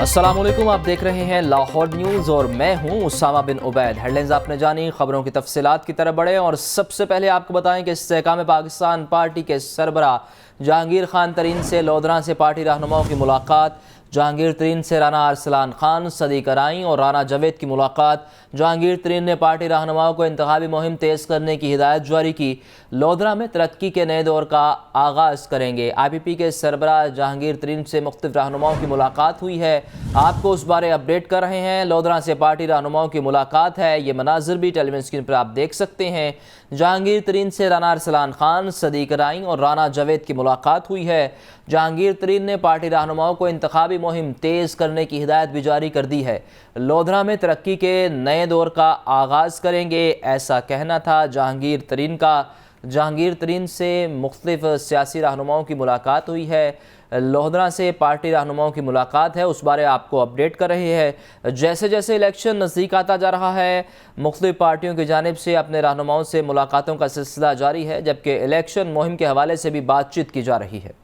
अस्सलाम वालेकुम, आप देख रहे हैं लाहौर न्यूज़ और मैं हूं उसामा बिन उबैद। हेडलाइंस आपने जानी, खबरों की तफसीलात की तरफ बढ़े और सबसे पहले आपको बताएं कि इस्तेहकाम पाकिस्तान पार्टी के सरबराह जहांगीर खान तरीन से लोधरा से पार्टी रहनुमाओं की मुलाकात। जहांगीर तरीन से राना अरसलान खान, सदीक अराई और राना जावेद की मुलाकात। जहांगीर तरीन ने पार्टी रहनुमाओं को इंतखाबी मुहिम तेज़ करने की हिदायत जारी की। लोधरा में तरक्की के नए दौर का आगाज़ करेंगे। IPP के सरबराह जहांगीर तरीन से मुख्तलिफ रहनुमाओं की मुलाकात हुई है, आपको उस बारे अपडेट कर रहे हैं। लोधरा से पार्टी रहनुमाओं की मुलाकात है, ये मनाजिर भी टेलीविजन स्क्रीन पर आप देख सकते हैं। जहांगीर तरीन से राना अरसलान खान, सदीक अराई और राना जावेद की मुलाकात हुई है। जहांगीर तरीन ने पार्टी रहनुमाओं को इंतखाबी मुहिम तेज़ करने की हिदायत भी जारी कर दी है। लोधरा में तरक्की के नए दौर का आगाज़ करेंगे, ऐसा कहना था जहांगीर तरीन का। जहांगीर तरीन से मुख्तलिफ सियासी रहनुमाओं की मुलाकात हुई है। लोधरा से पार्टी रहनुमाओं की मुलाकात है, उस बारे आपको अपडेट कर रहे हैं। जैसे जैसे इलेक्शन नज़दीक आता जा रहा है, मुख्तलिफ पार्टियों की जानिब से अपने रहनुमाओं से मुलाकातों का सिलसिला जारी है, जबकि इलेक्शन मुहिम के हवाले से भी बातचीत की जा रही है।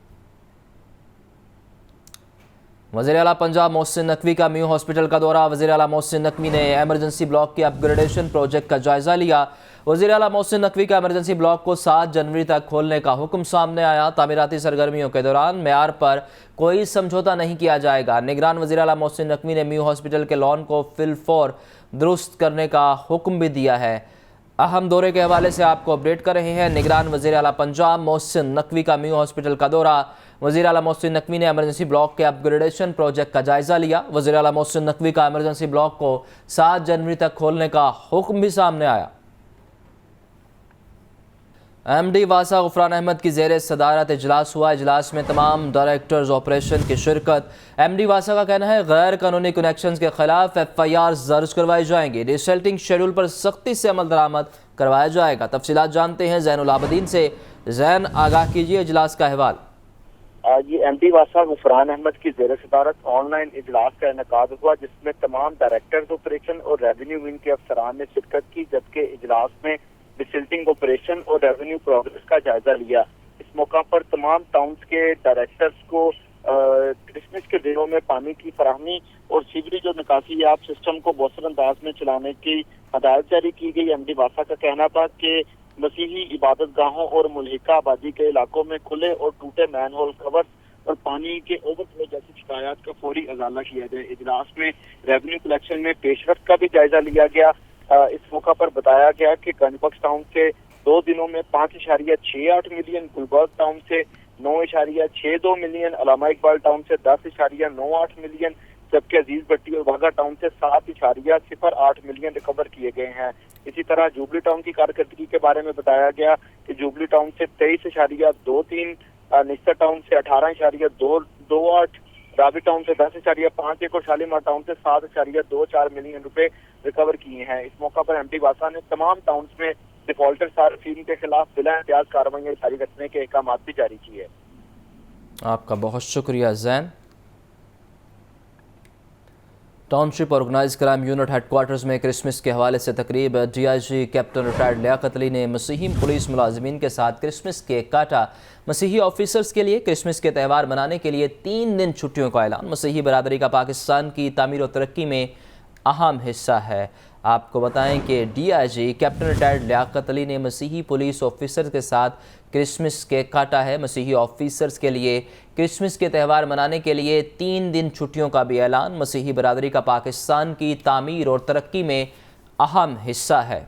वज़ीर आला पंजाब मोहसिन नकवी का म्यू हॉस्पिटल का दौरा। वज़ीर आला मोहसिन नकवी ने एमरजेंसी ब्लॉक के अपग्रेडेशन प्रोजेक्ट का जायज़ा लिया। वज़ीर आला मोहसिन नकवी का एमरजेंसी ब्लॉक को 7 जनवरी तक खोलने का हुक्म सामने आया। तामीराती सरगर्मियों के दौरान मेयार पर कोई समझौता नहीं किया जाएगा। निगरान वज़ीर आला मोहसिन नकवी ने म्यू हॉस्पिटल के लॉन को फिलफौर दुरुस्त करने का हुक्म भी दिया है। अहम दौरे के हवाले से आपको अपडेट कर रहे हैं। निगरान वज़ीर आला पंजाब मोहसिन नकवी का म्यू हॉस्पिटल का दौरा। वज़ीर आला मोहसिन नकवी ने एमरजेंसी ब्लॉक के अपग्रेडेशन प्रोजेक्ट का जायज़ा लिया। वज़ीर आला मोहसिन नकवी का एमरजेंसी ब्लॉक को 7 जनवरी तक खोलने का हुक्म भी सामने आया। MD वासा गुफरान अहमद की ज़ेर सदारत इजलास हुआ। इजलास में तमाम डायरेक्टर्स ऑपरेशन की शिरकत। MD वासा का कहना है गैर कानूनी कनेक्शन के खिलाफ FIR दर्ज करवाई जाएंगी। रिसेल्टिंग शेड्यूल पर सख्ती से अमल दरामद करवाया जाएगा। तफसीलात जानते हैं ज़ैनुल आबदीन से। ज़ैन, आगाह कीजिए इजलास का अहवाल। ये MD वासा गुफरान अहमद की ज़ेर सदारत ऑनलाइन इजलास का इनेकाद हुआ, जिसमें तमाम डायरेक्टर्स ऑपरेशन और रेवेन्यू विंग के अफसरान ने शिरकत की, जबकि इजलास में रिसल्टिंग ऑपरेशन और रेवेन्यू प्रोग्रेस का जायजा लिया। इस मौका पर तमाम टाउन्स के डायरेक्टर्स को क्रिसमस के दिनों में पानी की फराहमी और सीवरेज और निकासियात सिस्टम को मौसर अंदाज में चलाने की हदायत जारी की गई। MD वासा का कहना था कि मसीही इबादत गाहों और मुल्हिका आबादी के इलाकों में खुले और टूटे मैन होल कवर्स और पानी के ओवरफ्लो जैसी शिकायत का फौरी अजाला किया जाए। इजलास में रेवेन्यू कलेक्शन में पेशरफ्त का भी जायजा लिया गया। इस मौका पर बताया गया कि गंजबख्श टाउन से 2 दिनों में 5.68 मिलियन, गुलबर्ग टाउन से 9.62 मिलियन, अलामा इकबाल टाउन से 10.98 मिलियन, जबकि अजीज भट्टी और वाघा टाउन से 7.08 मिलियन रिकवर किए गए हैं। इसी तरह जुबली टाउन की कारकर्दगी के बारे में बताया गया कि जुबली टाउन से 23.23, निस्तर टाउन से 18.228, रावी टाउन से 10.51 और शालीमार टाउन से 7.24 मिलियन रुपए रिकवर किए हैं। इस मौका पर MD वासा ने तमाम टाउन्स में डिफॉल्टर सार्फिन के खिलाफ बिला इम्तियाज कार्रवाई जारी रखने के अहकाम भी जारी किए। आपका बहुत शुक्रिया Zain. Township organise crime unit headquarters में क्रिसमस के हवाले से तकरीब। DIG captain retired Liaquat Ali ने मसीही पुलिस मुलाजिमीन के साथ क्रिसमस केक काटा। मसीही ऑफिसर्स के लिए क्रिसमस के त्यौहार मनाने के लिए 3 दिन छुट्टियों का ऐलान। मसीही बरादरी का पाकिस्तान की तामीर और तरक्की में अहम हिस्सा है। आपको बताएं कि DIG captain retired Liaquat Ali ने मसीही पुलिस ऑफिसर्स के साथ क्रिसमस केक काटा है। मसीही ऑफिसर्स के लिए क्रिसमस के त्यौहार मनाने के लिए 3 दिन छुट्टियों का भी ऐलान। मसीही बरादरी का पाकिस्तान की तामीर और तरक्की में अहम हिस्सा है।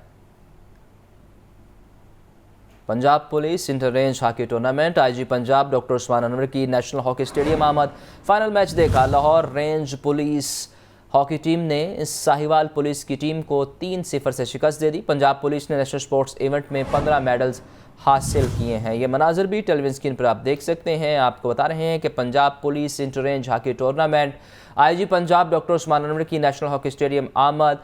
Punjab police inter range hockey tournament. IG Punjab doctor Usman Anwar की नेशनल हॉकी स्टेडियम आमद। फाइनल मैच देखा। Lahore range police hockey team ने साहिवाल पुलिस की टीम को 3-0 से शिकस्त दे दी। पंजाब पुलिस ने नेशनल स्पोर्ट्स इवेंट में 15 मेडल्स हासिल किए हैं। ये मनाजिर भी टेलीविजन स्क्रीन पर आप देख सकते हैं। आपको बता रहे हैं कि Punjab police inter range hockey tournament IG Punjab doctor Usman Anwar की नेशनल हॉकी स्टेडियम आमद।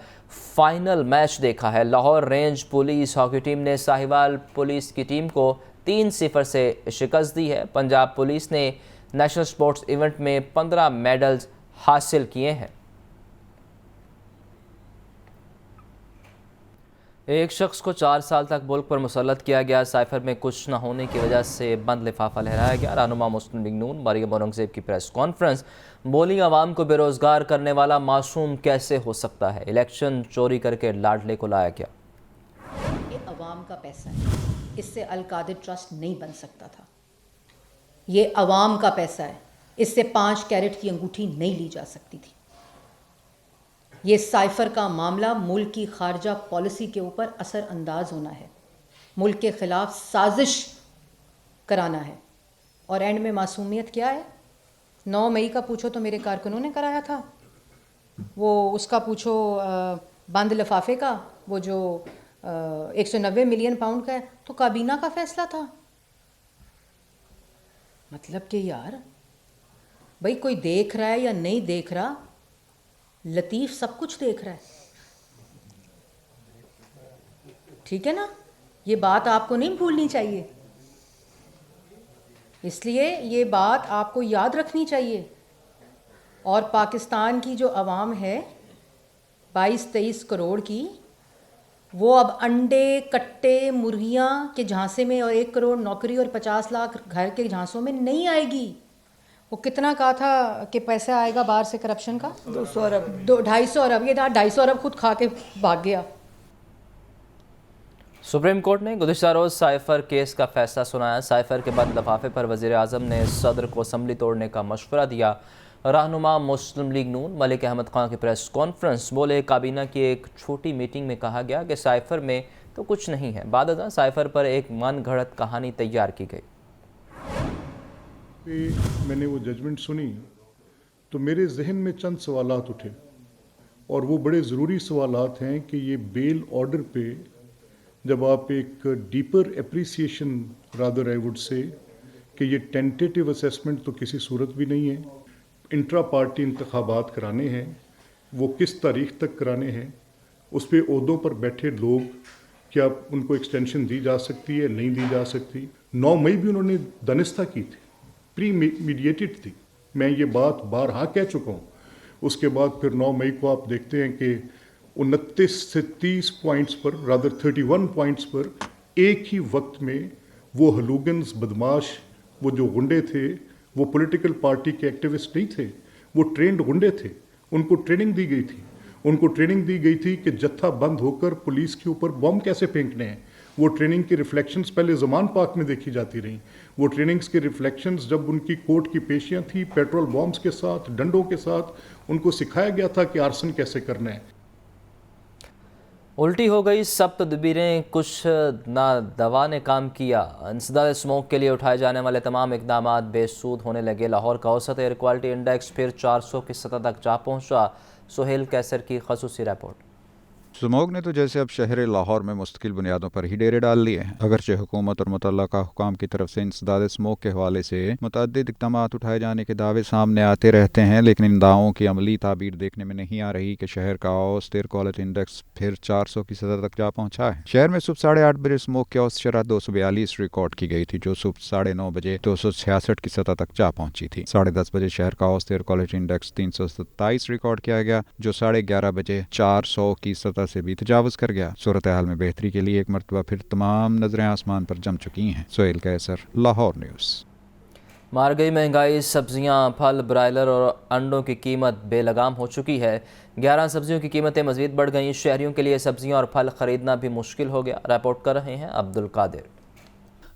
फाइनल मैच देखा है। Lahore range police hockey team ने साहिवाल पुलिस की टीम को 3-0 से शिकस्त दी है। पंजाब पुलिस ने नेशनल स्पोर्ट्स इवेंट में 15 मेडल्स हासिल किए हैं। ایک شخص کو 4 سال تک ملک پر مسلط کیا گیا. سائفر میں کچھ نہ ہونے کی وجہ سے بند لفافہ لہرایا گیا. رہنما مسلم لیگ نون مریم اورنگزیب کی پریس کانفرنس. بولی عوام کو بے روزگار کرنے والا معصوم کیسے ہو سکتا ہے؟ الیکشن چوری کر کے لاڈلے کو لایا گیا. یہ عوام کا پیسہ ہے, اس سے القادر ٹرسٹ نہیں بن سکتا تھا. یہ عوام کا پیسہ ہے, اس سے 5 کیرٹ کی انگوٹھی نہیں لی جا سکتی تھی. یہ سائفر کا معاملہ ملک کی خارجہ پالیسی کے اوپر اثر انداز ہونا ہے, ملک کے خلاف سازش کرانا ہے. اور اینڈ میں معصومیت کیا ہے؟ 9 مئی کا پوچھو تو میرے کارکنوں نے کرایا تھا, وہ اس کا پوچھو بند لفافے کا, وہ جو 190 ملین پاؤنڈ کا ہے تو کابینہ کا فیصلہ تھا. مطلب کہ یار بھائی کوئی دیکھ رہا ہے یا نہیں دیکھ رہا, لطیف سب کچھ دیکھ رہا ہے. ٹھیک ہے نا, یہ بات آپ کو نہیں بھولنی چاہیے, اس لیے یہ بات آپ کو یاد رکھنی چاہیے. اور پاکستان کی جو عوام ہے 22-23 کروڑ کی, وہ اب انڈے کٹے مرغیاں کے جھانسے میں اور 1 کروڑ نوکری اور 50 لاکھ گھر کے جھانسوں میں نہیں آئے گی. وہ کتنا کہا تھا کہ پیسہ آئے گا باہر سے کرپشن کا؟ 200 ارب 250 ارب. یہ 250 ارب خود کھا کے بھاگ گیا. سپریم کورٹ نے گزشتہ روز سائفر کیس کا فیصلہ سنایا. سائفر کے بند لفافے پر وزیر اعظم نے صدر کو اسمبلی توڑنے کا مشورہ دیا. رہنما مسلم لیگ نون ملک احمد خان کی پریس کانفرنس. بولے کابینہ کی ایک چھوٹی میٹنگ میں کہا گیا کہ سائفر میں تو کچھ نہیں ہے. بعد ازاں سائفر پر ایک من گھڑت کہانی تیار کی گئی. میں نے وہ ججمنٹ سنی تو میرے ذہن میں چند سوالات اٹھے, اور وہ بڑے ضروری سوالات ہیں کہ یہ بیل آرڈر پہ جب آپ ایک deeper appreciation rather I would say کہ یہ ٹینٹیٹیو اسیسمنٹ تو کسی صورت بھی نہیں ہے. انٹرا پارٹی انتخابات کرانے ہیں, وہ کس تاریخ تک کرانے ہیں, اس پہ عہدوں پر بیٹھے لوگ کیا ان کو ایکسٹینشن دی جا سکتی ہے نہیں دی جا سکتی. 9 مئی بھی انہوں نے دانستہ کی تھی, پری میڈیٹڈ تھی. میں یہ بات بارہا کہہ چکا ہوں. اس کے بعد پھر 9 مئی کو آپ دیکھتے ہیں کہ 29 سے 30 پوائنٹس پر رادر 31 پوائنٹس پر ایک ہی وقت میں وہ ہلوگنز بدماش, وہ جو غنڈے تھے, وہ پولیٹیکل پارٹی کے ایکٹیوسٹ نہیں تھے, وہ ٹرینڈ غنڈے تھے. ان کو ٹریننگ دی گئی تھی, ان کو ٹریننگ دی گئی تھی کہ جتھا بند ہو کر پولیس کے اوپر بم کیسے پھینکنے ہیں. وہ ٹریننگ کی ریفلیکشنز پہلے زمان پاک میں دیکھی جاتی رہیں. وہ ٹریننگز کے ریفلیکشنز جب ان کی کورٹ کی پیشیاں تھیں پیٹرول بامز کے ساتھ, ڈنڈوں کے ساتھ, ان کو سکھایا گیا تھا کہ آرسن کیسے کرنا ہے. الٹی ہو گئی سب تدبیریں, کچھ نہ دوا نے کام کیا. انسداد اسموک کے لیے اٹھائے جانے والے تمام اقدامات بے سود ہونے لگے. لاہور کا اوسط ایئر کوالٹی انڈیکس پھر 400 کی سطح تک جا پہنچا. سہیل کیسر کی خصوصی رپورٹ. اسموگ نے تو جیسے اب شہر لاہور میں مستقل بنیادوں پر ہی ڈیرے ڈال لیے ہیں. اگرچہ حکومت اور متعلقہ حکام کی طرف سے انسداد اسموگ کے حوالے سے متعدد اقدامات اٹھائے جانے کے دعوے سامنے آتے رہتے ہیں, لیکن ان دعووں کی عملی تعبیر دیکھنے میں نہیں آ رہی کہ شہر کا اوسط ایئر کوالٹی انڈیکس پھر 400 کی سطح تک جا پہنچا ہے. شہر میں صبح 8:30 بجے اسموگ کی اوسط شرح 242 ریکارڈ کی گئی تھی, جو صبح 9:30 بجے 266 کی سطح تک جا پہنچی تھی. 10:30 بجے شہر کا اوسط ایئر کوالٹی انڈیکس 327 ریکارڈ کیا گیا, جو 11:30 بجے 400 کی سطح سے بھی تجاوز کر گیا. صورتحال میں بہتری کے لیے ایک مرتبہ پھر تمام نظریں آسمان پر جم چکی ہیں. سہیل کیسر, لاہور نیوز. مار گئی مہنگائی, سبزیاں, پھل, برائلر اور انڈوں کی قیمت بے لگام ہو چکی ہے. 11 سبزیوں کی قیمتیں مزید بڑھ گئیں. شہریوں کے لیے سبزیاں اور پھل خریدنا بھی مشکل ہو گیا. رپورٹ کر رہے ہیں عبد القادر.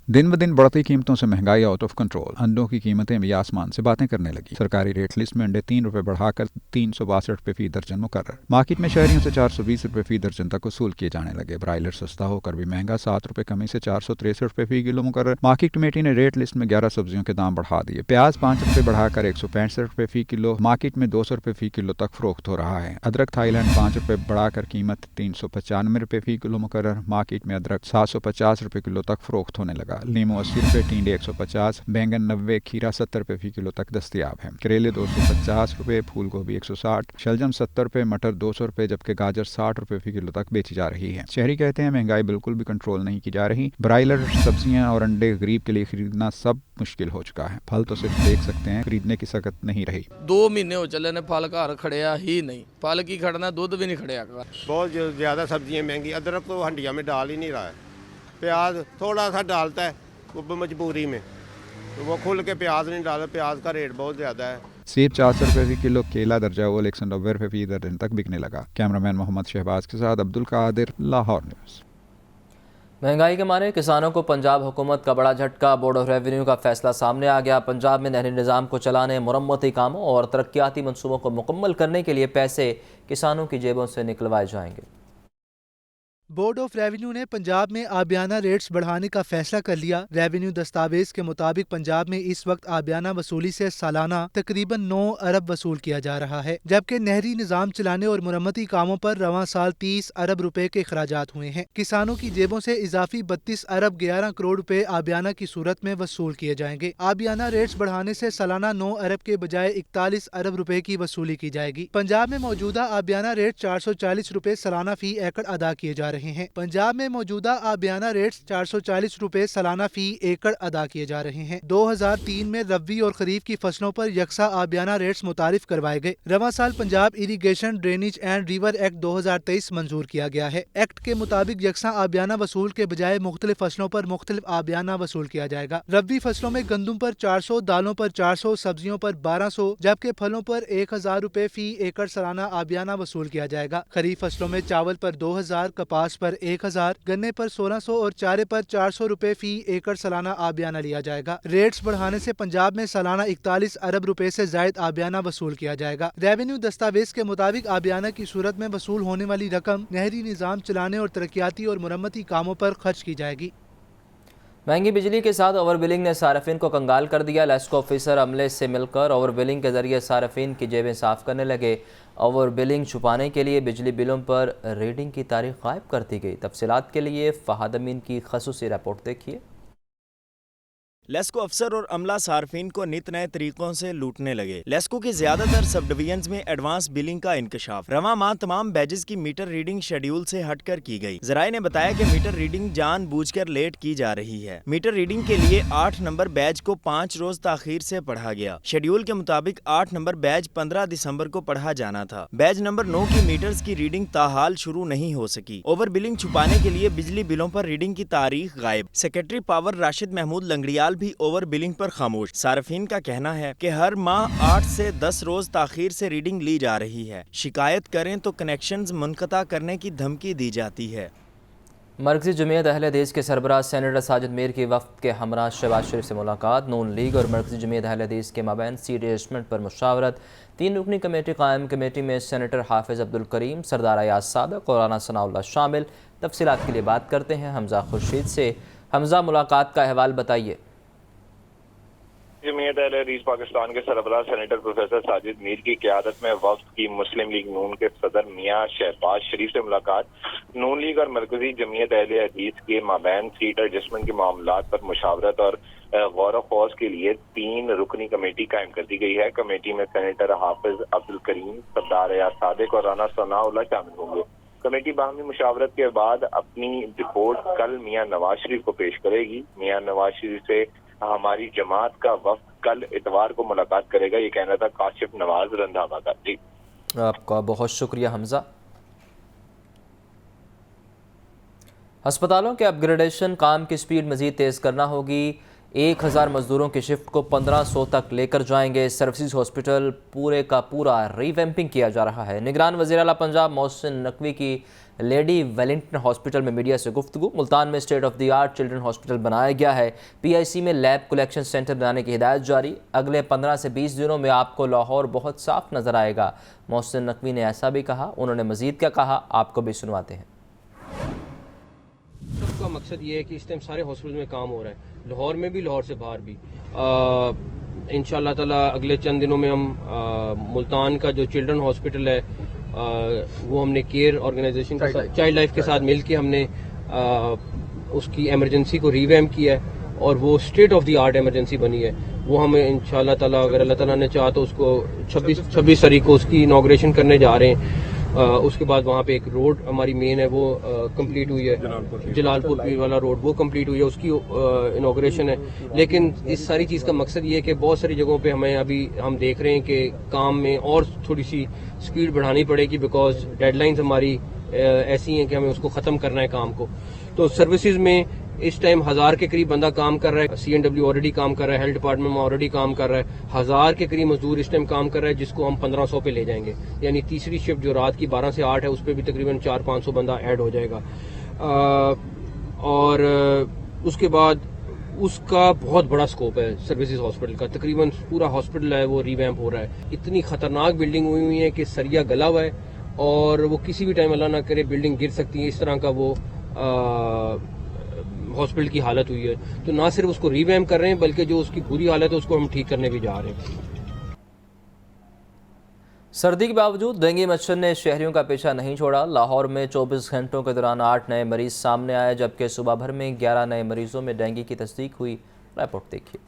دن بدن بڑھتی قیمتوں سے مہنگائی آؤٹ آف کنٹرول. انڈوں کی قیمتیں بھی آسمان سے باتیں کرنے لگی. سرکاری ریٹ لسٹ میں انڈے 3 روپے بڑھا کر 362 روپے فی درجن مقرر. مارکیٹ میں شہریوں سے 420 روپے فی درجن تک وصول کیے جانے لگے. برائلر سستا ہو کر بھی مہنگا, 7 روپے کمی سے 463 روپے فی کلو مقرر. مارکیٹ کمیٹی نے ریٹ لسٹ میں 11 سبزیوں کے دام بڑھا دیے. پیاز 5 روپے بڑھا کر 165 روپے فی کلو, مارکیٹ میں 200 روپے فی کلو تک فروخت ہو رہا ہے. ادرک تھائی لینڈ 5 روپے بڑھا کر قیمت 395 روپے فی کلو مقرر. مارکیٹ میں ادرک 750 روپے کلو تک فروخت ہونے لگا मिलेगा। लीमू 80 रुपये, टिंडे 150, बैंगन 90, खीरा 70 रुपये फी किलो तक दस्तियाब है। करेले 250 रुपये, फूल गोभी 160, शलजम 70 रुपये, मटर 200 रुपये, जबकि गाजर 60 रुपये फी किलो तक बेची जा रही है। शहरी कहते हैं महंगाई बिल्कुल भी कंट्रोल नहीं की जा रही। ब्रायलर, सब्जियां और अंडे गरीब के लिए खरीदना सब मुश्किल हो चुका है। फल तो सिर्फ देख सकते हैं, खरीदने की सकत नहीं रही। 2 महीने हो चले ने फल घर खड़िया ही नहीं, फल की खड़ना, दूध भी नहीं खड़िया। बहुत ज़्यादा सब्जियां महंगी, अदरक तो हंडिया में डाल ही नहीं रहा है, प्याज थोड़ा सा डालता है वो मजबूरी में, तो वो खुल के प्याज नहीं डालता, प्याज का रेट बहुत ज़्यादा है। सेब 400 रुपये फी किलो, केला दर्जा अव्वल 190 रुपये फी दर्जन तक बिकने लगा। कैमरामैन मोहम्मद शहबाज के साथ अब्दुल कादिर, लाहौर न्यूज़। महंगाई के मारे किसानों को पंजाब हुकूमत का बड़ा झटका। बोर्ड ऑफ रेवेन्यू का फैसला सामने आ गया। पंजाब में नहरी निज़ाम को चलाने, मुरम्मती कामों और तरक्याती मनसूबों को मुकम्मल करने के लिए पैसे किसानों की जेबों से निकलवाए जाएंगे। बोर्ड ऑफ रेवेन्यू ने पंजाब में आबियाना रेट्स बढ़ाने का फैसला कर लिया। रेवेन्यू दस्तावेज के मुताबिक पंजाब में इस वक्त आबियाना वसूली से सालाना तकरीबन 9 अरब वसूल किया जा रहा है, जबकि नहरी निज़ाम चलाने और मुरम्मती कामों पर रवां साल 30 अरब रुपए के अखराजात हुए हैं। किसानों की जेबों से इजाफी 32 अरब 11 करोड़ रुपए आबियाना की सूरत में वसूल किए जाएंगे। आबियाना रेट्स बढ़ाने से सालाना 9 अरब के बजाय 41 अरब रुपए की वसूली की जाएगी। पंजाब में मौजूदा आबियाना रेट 440 रुपए सालाना फी एकड़ अदा किए जा रहे हैं। पंजाब में मौजूदा आबियाना रेट्स 440 रुपए सालाना फी एकड़ अदा किए जा रहे हैं। 2003 में रबी और खरीफ की फसलों पर यकसा आबियाना रेट्स मुतारिफ करवाए गए। रवां साल Punjab irrigation, drainage and river act 2023 मंजूर किया गया है। एक्ट के मुताबिक यकसा आबियाना वसूल के बजाय मुख्तलिफ फसलों पर मुख्तलिफ आबियाना वसूल किया जाएगा। रबी फसलों में गंदुम पर 400, दालों पर 400, सब्जियों पर 1200, जबकि फलों पर 1000 रुपए फी एकड़ सालाना आबियाना वसूल किया जाएगा। खरीफ फसलों में चावल पर 2000, कपास पर 1000, गन्ने पर 1600 और चारे पर 400 रुपए फी एकड़ सालाना आबियाना लिया जाएगा। रेट्स बढ़ाने से पंजाब में सालाना 41 अरब रुपए से जायद आबियाना वसूल किया जाएगा। रेवेन्यू दस्तावेज के मुताबिक आबियाना की सूरत में वसूल होने वाली रकम नहरी निज़ाम चलाने और तरक्याती और मुरम्मती कामों पर खर्च की जाएगी। महंगी बिजली के साथ ओवर बिलिंग ने सार्फिन को कंगाल कर दिया। लेस्को ऑफिसर अमले से मिलकर ओवर बिलिंग के जरिए सार्फिन की जेबें साफ करने लगे। ओवर बिलिंग छुपाने के लिए बिजली बिलों पर रीडिंग की तारीख गायब कर दी गई। तफसीलात के लिए फहाद अमीन की खसूसी रिपोर्ट देखिए। लेस्को अफसर और अमला सार्फिन को नित नए तरीकों से लूटने लगे। लेस्को के ज्यादातर सब डिवीजन्स में एडवांस बिलिंग का इंकशाफ। रवां माह तमाम बैजेस की मीटर रीडिंग शेड्यूल से हटकर की गई। जराये ने बताया कि मीटर रीडिंग जानबूझकर लेट की जा रही है। मीटर रीडिंग के लिए 8 नंबर बैज को 5 रोज ताखीर से पढ़ा गया। शेड्यूल के मुताबिक 8 नंबर बैज 15 दिसंबर को पढ़ा जाना था। बैज नंबर 9 की मीटर्स की रीडिंग ताहाल शुरू नहीं हो सकी। ओवर बिलिंग छुपाने के लिए बिजली बिलों पर रीडिंग की तारीख गायब। सेक्रेटरी पावर राशिद महमूद लंगड़ियाल भी ओवर बिलिंग पर खामोश। सार्फिन का कहना है कि हर माह 8 से 10 रोज ताखीर से रीडिंग ली जा रही है। शिकायत करें तो कनेक्शंस मुनक़ता करने की धमकी दी जाती है। मरकज़ी जमीयत अहले हदीस के सरबराह सेनेटर साजिद मीर की वफ़द के हमरा शहबाज शरीफ से मुलाकात। नून लीग और मरकज़ी जमीयत अहले हदीस के माबैन सीट एडजस्टमेंट पर मुशावरत। 3 रुकनी कमेटी कायम। कमेटी में सेनेटर हाफिज़ अब्दुल करीम, सरदार अयाज सादक और राना सनाउल्लाह शामिल। तफसीलात के लिए बात करते हैं हमजा खुर्शीद से। हमजा, मुलाकात का अहवाल बताइए। जमीयत अहले हदीस पाकिस्तान के सरबराह सेनेटर प्रोफेसर साजिद मीर की क़यादत में वफ़द की मुस्लिम लीग नून के सदर मियां शहबाज शरीफ से मुलाकात। नून लीग और मरकजी जमीयत अहले हदीस के माबैन सीट एडजस्टमेंट के मामलात पर मुशावरत और गौर फ़ौज के लिए 3 रुकनी कमेटी कायम कर दी गई है। कमेटी में सेनेटर हाफिज अब्दुल करीम, सरदार अयाज सादक और राना सनाउल्लाह शामिल होंगे। कमेटी बाहमी मुशावरत के बाद अपनी रिपोर्ट कल मियां नवाज शरीफ को पेश करेगी। मियां नवाज शरीफ से हमारी जमात का वक्त कल इतवार को मुलाकात करेगा, ये कहना था काशिफ नवाज रंधावा का। जी, आपका बहुत शुक्रिया हमजा। अस्पतालों के अपग्रेडेशन काम की स्पीड मज़ीद तेज़ करना होगी। 1000 मजदूरों की शिफ्ट को 1500 तक लेकर जाएंगे। सर्विसेज हॉस्पिटल पूरे का पूरा रीवैम्पिंग किया जा रहा है। निगरान वज़ीर आला पंजाब मोहसिन नकवी की लेडी वेलिंगटन हॉस्पिटल में मीडिया से गुफ्तगू। मुल्तान में state of the art children hospital बनाया गया है। PIC में लैब कलेक्शन सेंटर बनाने की हिदायत जारी। अगले 15 से 20 दिनों में आपको लाहौर बहुत साफ नज़र आएगा। मोहसिन नकवी ने ऐसा भी कहा। उन्होंने मज़ीद क्या कहा, आपको भी सुनवाते हैं। सबका मकसद ये है कि इस टाइम सारे हॉस्पिटल में काम हो रहा है, लाहौर में भी, लाहौर से बाहर भी। इंशाअल्लाह ताला अगले चंद दिनों में हम मुल्तान का जो चिल्ड्रन हॉस्पिटल है वो हमने केयर ऑर्गेनाइजेशन के साथ, चाइल्ड लाइफ के साथ मिलकर हमने उसकी एमरजेंसी को रीवैम्प किया है اور وہ state of the art emergency بنی ہے. وہ ہم انشاءاللہ تعالیٰ اگر اللہ تعالیٰ نے چاہا تو اس کو 26 تاریخ کو اس کی انوگریشن کرنے جا رہے ہیں. اس کے بعد وہاں پہ ایک روڈ ہماری مین ہے وہ کمپلیٹ ہوئی ہے, جلال پور پیر والا روڈ, وہ کمپلیٹ ہوئی ہے, اس کی انوگریشن ہے. لیکن اس ساری چیز کا مقصد یہ ہے کہ بہت ساری جگہوں پہ ہمیں ابھی ہم دیکھ رہے ہیں کہ کام میں اور تھوڑی سی سپیڈ بڑھانی پڑے گی, بیکاز ڈیڈ لائنز ہماری ایسی ہیں کہ ہمیں اس کو ختم کرنا ہے کام کو. تو سروسز میں اس ٹائم 1000 کے قریب بندہ کام کر رہا ہے, CNW آلریڈی کام کر رہا ہے, ہیلتھ ڈپارٹمنٹ میں آلریڈی کام کر رہا ہے, 1000 کے قریب مزدور اس ٹائم کام کر رہا ہے, جس کو ہم 1500 پہ لے جائیں گے. یعنی تیسری شفٹ جو رات کی 12 سے 8 ہے اس پہ بھی تقریباً 400-500 بندہ ایڈ ہو جائے گا. اور اس کے بعد اس کا بہت بڑا سکوپ ہے سروسز ہاسپٹل کا, تقریباً پورا ہاسپٹل ہے وہ ریویمپ ہو رہا ہے. اتنی خطرناک بلڈنگ ہوئی ہے کہ سریا گلا ہوا ہے اور وہ کسی بھی ٹائم اللہ نہ کرے بلڈنگ گر سکتی ہے. اس طرح کا وہ ہاسپٹل کی حالت ہوئی ہے. تو نہ صرف اس کو ریویمپ کر رہے ہیں بلکہ جو اس کی بری حالت ہے اس کو ہم ٹھیک کرنے بھی جا رہے ہیں. سردی کے باوجود ڈینگی مچھر نے شہریوں کا پیچھا نہیں چھوڑا. لاہور میں 24 گھنٹوں کے دوران 8 نئے مریض سامنے آئے, جبکہ صبح بھر میں 11 نئے مریضوں میں ڈینگی کی تصدیق ہوئی. رپورٹ دیکھیے.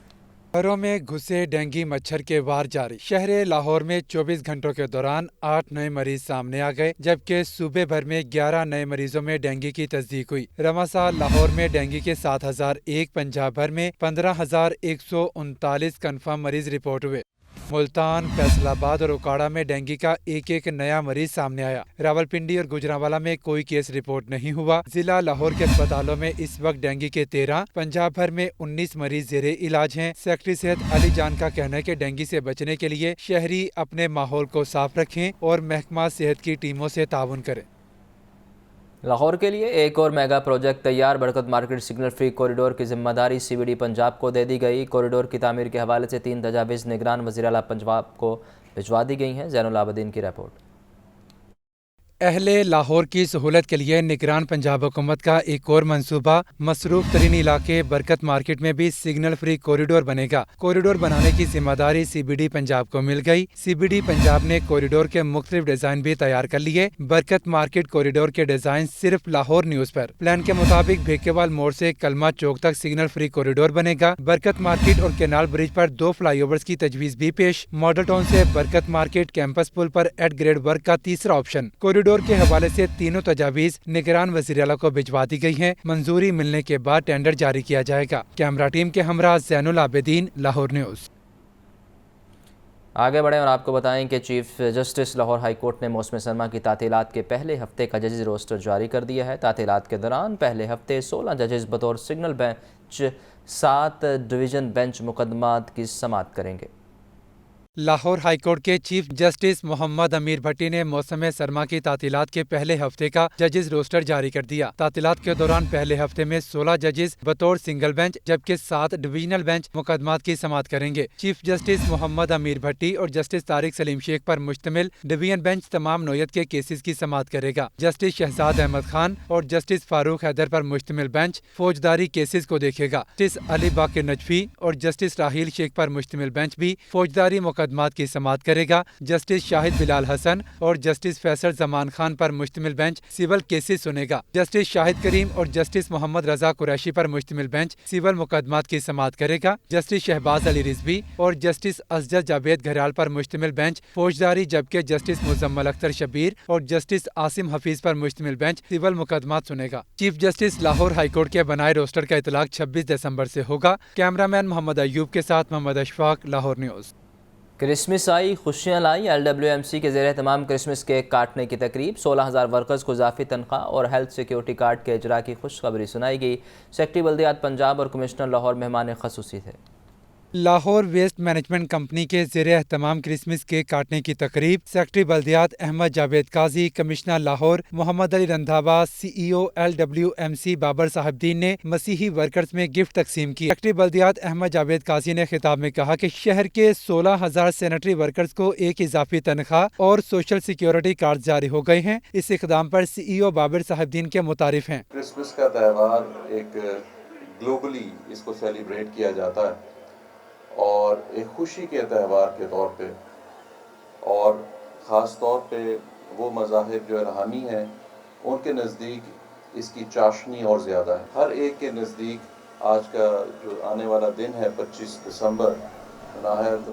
گھروں میں گھسے ڈینگی مچھر کے وار جاری. شہر لاہور میں 24 گھنٹوں کے دوران 8 نئے مریض سامنے آ گئے, جبکہ صوبے بھر میں 11 نئے مریضوں میں ڈینگی کی تصدیق ہوئی. رواں سال لاہور میں ڈینگی کے 7001, پنجاب بھر میں 15139 کنفرم مریض رپورٹ ہوئے. ملتان, فیصل آباد اور اکاڑا میں ڈینگی کا ایک نیا مریض سامنے آیا. راولپنڈی اور گوجرانوالہ میں کوئی کیس رپورٹ نہیں ہوا. ضلع لاہور کے اسپتالوں میں اس وقت ڈینگی کے 13, پنجاب بھر میں 19 مریض زیر علاج ہیں. سیکرٹری صحت علی جان کا کہنا ہے کہ ڈینگی سے بچنے کے لیے شہری اپنے ماحول کو صاف رکھیں اور محکمہ صحت کی ٹیموں سے تعاون کریں. لاہور کے لیے ایک اور میگا پروجیکٹ تیار. برکت مارکیٹ سگنل فری کوریڈور کی ذمہ داری CBD پنجاب کو دے دی گئی. کوریڈور کی تعمیر کے حوالے سے 3 تجاویز نگران وزیر اعلیٰ پنجاب کو بھجوا دی گئی ہیں. زین العابدین کی رپورٹ. اہل لاہور کی سہولت کے لیے نگران پنجاب حکومت کا ایک اور منصوبہ. مصروف ترین علاقے برکت مارکیٹ میں بھی سگنل فری کوریڈور بنے گا. کوریڈور بنانے کی ذمہ داری CBD پنجاب کو مل گئی. CBD پنجاب نے کوریڈور کے مختلف ڈیزائن بھی تیار کر لیے. برکت مارکیٹ کوریڈور کے ڈیزائن صرف لاہور نیوز پر. پلان کے مطابق بھیکیوال موڑ سے کلمہ چوک تک سگنل فری کوریڈور بنے گا. برکت مارکیٹ اور کینال برج پر 2 فلائی اوورز کی تجویز بھی پیش. ماڈل ٹاؤن سے برکت مارکیٹ کیمپس پل پر ایٹ گریڈ ورک کا تیسرا آپشن. کوریڈور کے حوالے سے تینوں تجاویز نگران وزیر اعلیٰ کو بھجوا دی گئی ہیں. منظوری ملنے کے بعد ٹینڈر جاری کیا جائے گا. کیمرہ ٹیم کے ہمراہ زین العابدین, لاہور نیوز. آگے بڑھیں اور آپ کو بتائیں کہ chief justice Lahore high court نے موسم سرما کی تعطیلات کے پہلے ہفتے کا ججز روسٹر جاری کر دیا ہے. تعطیلات کے دوران پہلے ہفتے 16 ججز بطور سگنل بینچ 7 ڈویژن بینچ مقدمات کی سماعت کریں گے. لاہور ہائی کورٹ کے چیف جسٹس محمد امیر بھٹی نے موسم سرما کی تعطیلات کے پہلے ہفتے کا ججز روسٹر جاری کر دیا. تعطیلات کے دوران پہلے ہفتے میں 16 ججز بطور سنگل بینچ جبکہ 7 ڈویژنل بینچ مقدمات کی سماعت کریں گے. چیف جسٹس محمد امیر بھٹی اور جسٹس طارق سلیم شیخ پر مشتمل ڈویژن بینچ تمام نوعیت کے کیسز کی سماعت کرے گا. جسٹس شہزاد احمد خان اور جسٹس فاروق حیدر پر مشتمل بینچ فوجداری کیسز کو دیکھے گا. جسٹس علی باقر نجفی اور جسٹس راحیل شیخ پر مشتمل بینچ بھی فوجداری مقدمات کی سماعت کرے گا. جسٹس شاہد بلال حسن اور جسٹس فیصل زمان خان پر مشتمل بینچ سول کیسز سنے گا. جسٹس شاہد کریم اور جسٹس محمد رضا قریشی پر مشتمل بینچ سول مقدمات کی سماعت کرے گا. جسٹس شہباز علی رضوی اور جسٹس اسجد جاوید گھریال پر مشتمل بینچ فوجداری جبکہ جسٹس مزمل اختر شبیر اور جسٹس عاصم حفیظ پر مشتمل بینچ سول مقدمات سنے گا. Chief justice Lahore high court کے بنائے روسٹر کا اطلاق 26 دسمبر سے ہوگا. کیمرہ مین محمد ایوب کے ساتھ محمد اشفاق, لاہور نیوز. کرسمس آئی, خوشیاں لائی. LWMC کے زیر اہتمام کرسمس کیک کاٹنے کی تقریب. 16,000 ورکرز کو اضافی تنخواہ اور ہیلتھ سیکیورٹی کارڈ کے اجراء کی خوشخبری سنائی گئی. سیکرٹری بلدیات پنجاب اور کمشنر لاہور مہمان خصوصی تھے. لاہور ویسٹ مینجمنٹ کمپنی کے زیر اہتمام کرسمس کیک کاٹنے کی تقریب. سیکرٹری بلدیات احمد جاوید قاضی, کمشنر لاہور محمد علی رندھاوا, CEO LWMC بابر صاحب الدین نے مسیحی ورکرز میں گفٹ تقسیم کی. سیکرٹری بلدیات احمد جاوید قاضی نے خطاب میں کہا کہ شہر کے 16,000 سینیٹری ورکرز کو ایک اضافی تنخواہ اور سوشل سیکیورٹی کارڈ جاری ہو گئے ہیں. اس اقدام پر CEO بابر صاحب الدین کے متعارف ہیں. کرسمس کا تہوار ایک گلوبلی اس کو سیلیبریٹ کیا جاتا ہے اور ایک خوشی کے تہوار کے طور پہ, اور خاص طور پہ وہ مذاہب جو روحانی ہیں ان کے نزدیک اس کی چاشنی اور زیادہ ہے. ہر ایک کے نزدیک आज का जो आने वाला दिन है 25 दिसंबर नहायत